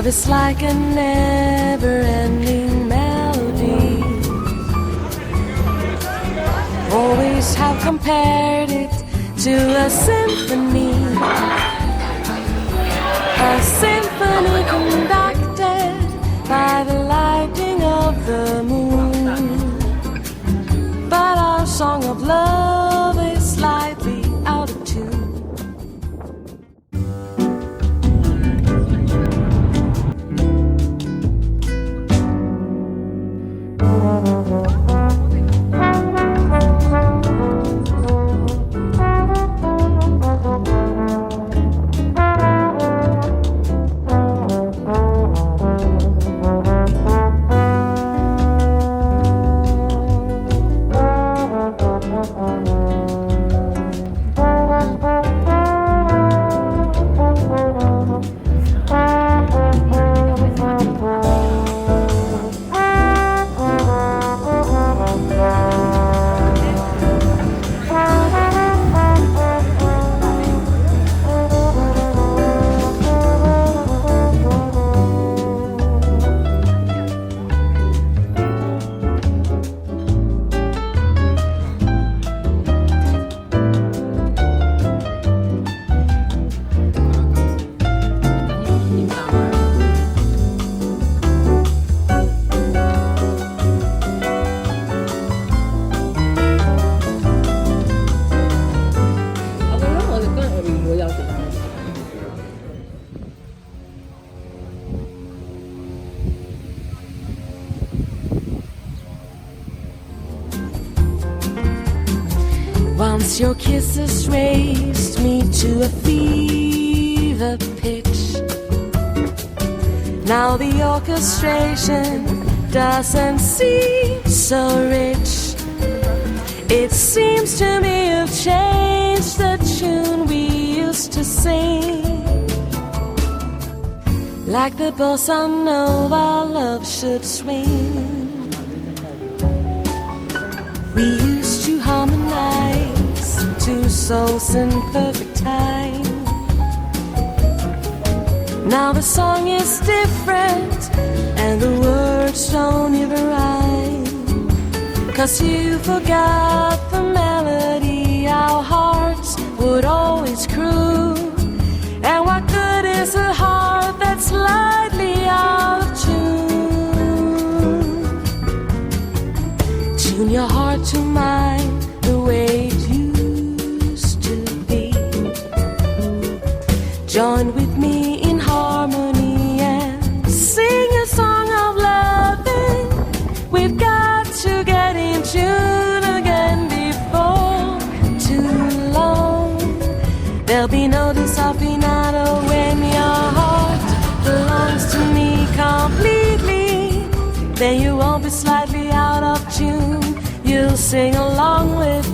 Love is like a never-ending melody. Always have compared it to a symphony. A symphony conducted by the lighting of the moon. But our song of love is slightly out of tune. Once your kisses raised me to a fever pitch. Now the orchestration doesn't seem so rich. It seems to me you've changed the tune we used to sing. Like the bossa nova love should swing. We used to harmonize two souls in perfect time. Now the song is different and the words don't even rhyme. 'Cause you forgot the melody our hearts would always croon. And what good is a heart that's slightly out of tune? Tune your heart to mine the way it used to be. Join with me in harmony and sing a song of loving. We've got to get in tune again before too long. There'll be no desafinado when your heart belongs to me completely. Then you won't be slightly out of tune. You'll sing along with